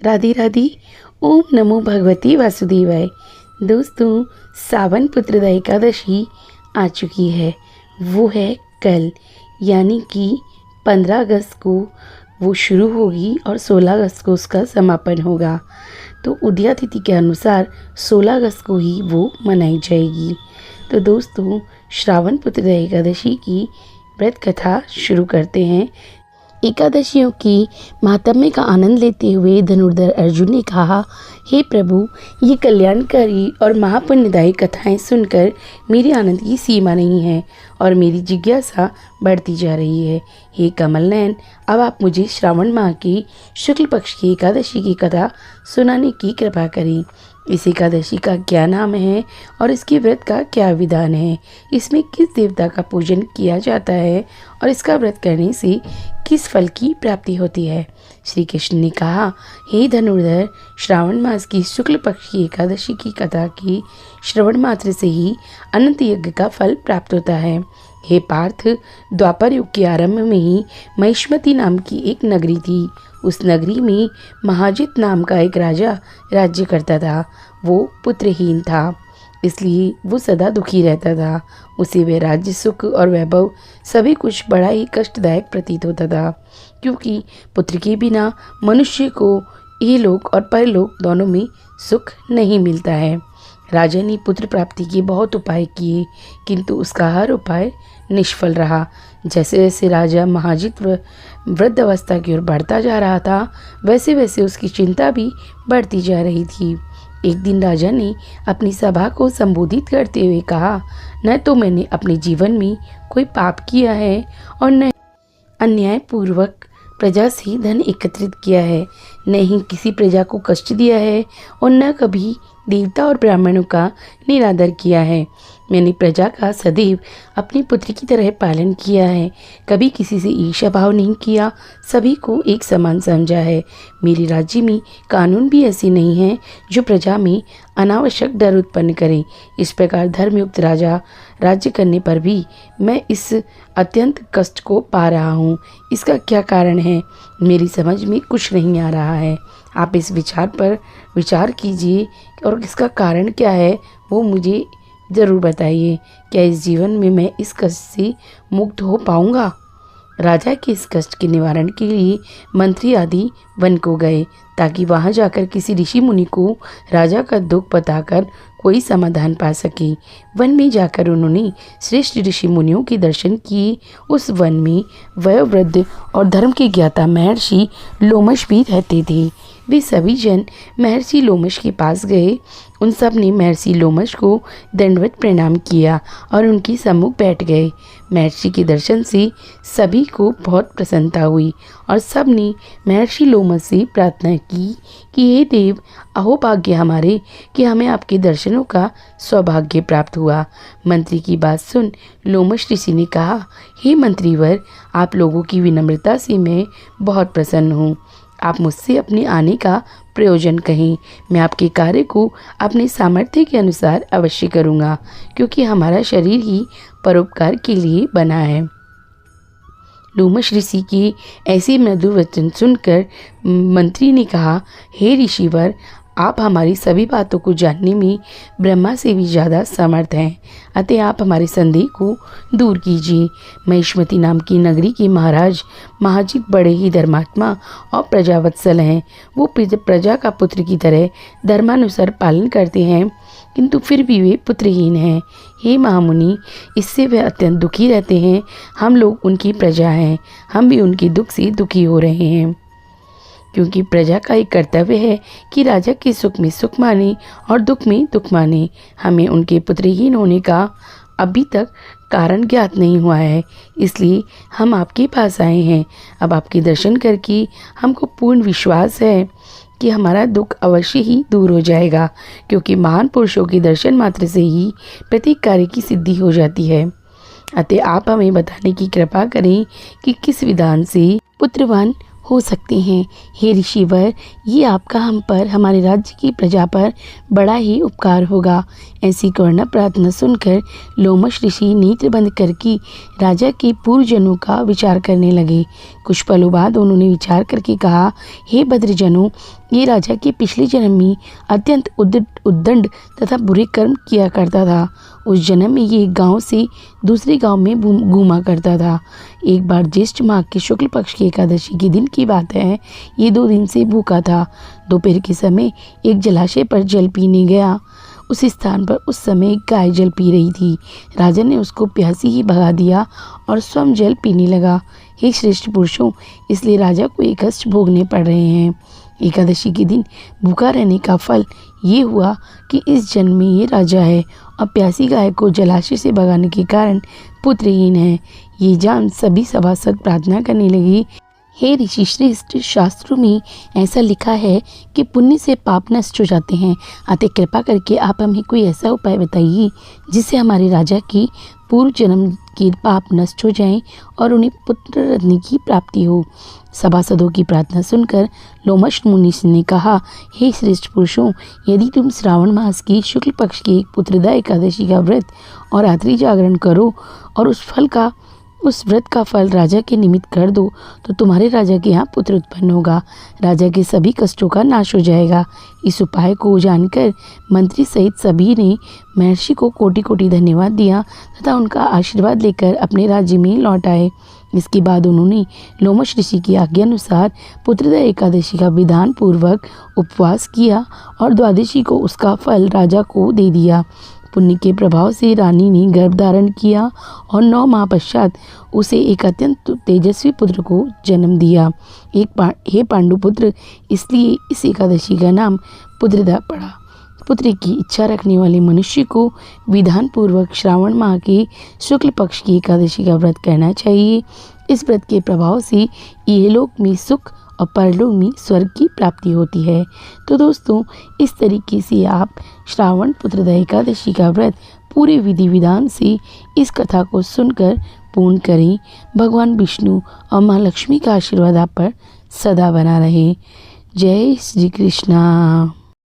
राधे राधे। ओम नमो भगवती वासुदेवाय। दोस्तों, सावन पुत्रदा एकादशी आ चुकी है। वो है कल, यानी कि 15 अगस्त को वो शुरू होगी और 16 अगस्त को उसका समापन होगा। तो उदया तिथि के अनुसार 16 अगस्त को ही वो मनाई जाएगी। तो दोस्तों, श्रावण पुत्रदा एकादशी की व्रत कथा शुरू करते हैं। एकादशियों की महात्म्य का आनंद लेते हुए धनुर्धर अर्जुन ने कहा, हे प्रभु, ये कल्याणकारी और महापुण्यदायी कथाएं सुनकर मेरे आनंद की सीमा नहीं है और मेरी जिज्ञासा बढ़ती जा रही है। हे कमल नयन, अब आप मुझे श्रावण माह की शुक्ल पक्ष की एकादशी की कथा सुनाने की कृपा करें। इस एकादशी का क्या नाम है और इसके व्रत का क्या विधान है? इसमें किस देवता का पूजन किया जाता है और इसका व्रत करने से किस फल की प्राप्ति होती है? श्री कृष्ण ने कहा, हे धनुर्धर, श्रावण मास की शुक्ल पक्ष की एकादशी की कथा की श्रवण मात्र से ही अनंत यज्ञ का फल प्राप्त होता है। हे पार्थ, द्वापर युग के आरंभ में ही महिष्मती नाम की एक नगरी थी। उस नगरी में महाजित नाम का एक राजा राज्य करता था। वो पुत्रहीन था, इसलिए वो सदा दुखी रहता था। उसे वे राज्य, सुख और वैभव सभी कुछ बड़ा ही कष्टदायक प्रतीत होता था, क्योंकि पुत्र के बिना मनुष्य को इहलोक और परलोक दोनों में सुख नहीं मिलता है। राजा ने पुत्र प्राप्ति के बहुत उपाय किए, किंतु उसका हर उपाय निष्फल रहा। जैसे जैसे राजा महाजित वृद्ध अवस्था की ओर बढ़ता जा रहा था, वैसे वैसे उसकी चिंता भी बढ़ती जा रही थी। एक दिन राजा ने अपनी सभा को संबोधित करते हुए कहा, न तो मैंने अपने जीवन में कोई पाप किया है और न अन्यायपूर्वक प्रजा से धन एकत्रित किया है, न ही किसी प्रजा को कष्ट दिया है और न कभी देवता और ब्राह्मणों का निरादर किया है। मैंने प्रजा का सदैव अपने पुत्र की तरह पालन किया है, कभी किसी से ईर्ष्या भाव नहीं किया, सभी को एक समान समझा है। मेरे राज्य में कानून भी ऐसे नहीं हैं जो प्रजा में अनावश्यक डर उत्पन्न करें। इस प्रकार धर्मयुक्त राजा राज्य करने पर भी मैं इस अत्यंत कष्ट को पा रहा हूँ। इसका क्या कारण है? मेरी समझ में कुछ नहीं आ रहा है। आप इस विचार पर विचार कीजिए और इसका कारण क्या है वो मुझे ज़रूर बताइए। क्या इस जीवन में मैं इस कष्ट से मुक्त हो पाऊँगा? राजा के इस कष्ट के निवारण के लिए मंत्री आदि वन को गए, ताकि वहां जाकर किसी ऋषि मुनि को राजा का दुख बताकर कोई समाधान पा सके। वन में जाकर उन्होंने श्रेष्ठ ऋषि मुनियों के दर्शन किए। उस वन में वयोवृद्ध और धर्म के ज्ञाता महर्षि लोमश भी रहते थे। वे सभी जन महर्षि लोमश के पास गए। उन सब ने महर्षि लोमश को दंडवत प्रणाम किया और उनके सम्मुख बैठ गए। महर्षि के दर्शन से सभी को बहुत प्रसन्नता हुई और सब ने महर्षि लोमश से प्रार्थना की कि हे देव, अहो भाग्य हमारे कि हमें आपके दर्शनों का सौभाग्य प्राप्त हुआ। मंत्री की बात सुन लोमश ऋषि ने कहा, हे मंत्रीवर, आप लोगों की विनम्रता से मैं बहुत प्रसन्न हूँ। आप मुझसे अपने आने का प्रयोजन कहें, मैं आपके कार्य को अपने सामर्थ्य के अनुसार अवश्य करूँगा, क्योंकि हमारा शरीर ही परोपकार के लिए बना है। लोमश ऋषि के ऐसे मधुर वचन सुनकर मंत्री ने कहा, हे ऋषिवर, आप हमारी सभी बातों को जानने में ब्रह्मा से भी ज़्यादा समर्थ हैं, अतः आप हमारे संदेह को दूर कीजिए। महिष्मती नाम की नगरी के महाराज महाजित बड़े ही धर्मात्मा और प्रजावत्सल हैं। वो प्रजा का पुत्र की तरह धर्मानुसार पालन करते हैं, किंतु फिर भी वे पुत्रहीन हैं। हे महामुनि, इससे वे अत्यंत दुखी रहते हैं। हम लोग उनकी प्रजा हैं, हम भी उनके दुख से दुखी हो रहे हैं, क्योंकि प्रजा का एक कर्तव्य है कि राजा के सुख में सुख माने और दुख में दुख माने। हमें उनके पुत्रहीन होने का अभी तक कारण ज्ञात नहीं हुआ है, इसलिए हम आपके पास आए हैं। अब आपके दर्शन करके हमको पूर्ण विश्वास है कि हमारा दुख अवश्य ही दूर हो जाएगा, क्योंकि महान पुरुषों के दर्शन मात्र से ही प्रत्येक कार्य की सिद्धि हो जाती है। अतः आप हमें बताने की कृपा करें कि किस विधान से पुत्रवान हो सकते हैं। हे ऋषिवर, ये आपका हम पर, हमारे राज्य की प्रजा पर बड़ा ही उपकार होगा। ऐसी करुणा प्रार्थना सुनकर लोमश ऋषि नेत्र बंद करके राजा के पूर्वजनों का विचार करने लगे। कुछ पलों बाद उन्होंने विचार करके कहा, हे भद्रजनों, ये राजा के पिछले जन्म में अत्यंत उद्दंड तथा बुरे कर्म किया करता था। उस जन्म में ये गांव से दूसरे गांव में घूमा करता था। एक बार ज्येष्ठ माह के शुक्ल पक्ष की एकादशी के दिन की बात है। ये 2 दिन से भूखा था। दोपहर के समय एक जलाशय पर जल पीने गया। उस स्थान पर उस समय एक गाय जल पी रही थी। राजा ने उसको प्यासी ही भगा दिया और स्वयं जल पीने लगा। हे श्रेष्ठ पुरुषों, इसलिए राजा को ये कष्ट भोगने पड़ रहे हैं। एकादशी के दिन भूखा रहने का फल ये हुआ कि इस जन्म में ये राजा है और प्यासी गाय को जलाशय से भगाने के कारण पुत्रहीन है। ये जान सभी सभासद प्रार्थना करने लगी, हे ऋषि श्रेष्ठ, शास्त्रों में ऐसा लिखा है कि पुण्य से पाप नष्ट हो जाते हैं। अतः कृपा करके आप हमें कोई ऐसा उपाय बताइए जिससे हमारे राजा की पूर्व जन्म के पाप नष्ट हो जाएं और उन्हें पुत्र रत्न की प्राप्ति हो। सभासदों की प्रार्थना सुनकर लोमश मुनि ने कहा, हे श्रेष्ठ पुरुषों, यदि तुम श्रावण मास की शुक्ल पक्ष की एक पुत्रदा एकादशी का व्रत और रात्रि जागरण करो और उस व्रत का फल राजा के निमित्त कर दो तो तुम्हारे राजा के यहाँ पुत्र उत्पन्न होगा। राजा के सभी कष्टों का नाश हो जाएगा। इस उपाय को जानकर मंत्री सहित सभी ने महर्षि को कोटि कोटि धन्यवाद दिया तथा उनका आशीर्वाद लेकर अपने राज्य में लौट आए। इसके बाद उन्होंने लोमश ऋषि की आज्ञा अनुसार पुत्रदा एकादशी का विधान पूर्वक उपवास किया और द्वादशी को उसका फल राजा को दे दिया। पुण्य के प्रभाव से रानी ने गर्भ धारण किया और 9 माह पश्चात उसे एक अत्यंत तेजस्वी पुत्र को जन्म दिया। हे पांडुपुत्र, इसलिए इस एकादशी का नाम पुत्रदा पड़ा। पुत्र की इच्छा रखने वाले मनुष्य को विधान पूर्वक श्रावण माह के शुक्ल पक्ष की एकादशी का व्रत करना चाहिए। इस व्रत के प्रभाव से इहलोक में सुख और परलोक में स्वर्ग की प्राप्ति होती है। तो दोस्तों, इस तरीके से आप श्रावण पुत्रदा एकादशी का व्रत पूरे विधि विधान से इस कथा को सुनकर पूर्ण करें। भगवान विष्णु और माँ लक्ष्मी का आशीर्वाद आप पर सदा बना रहे। जय श्री कृष्णा।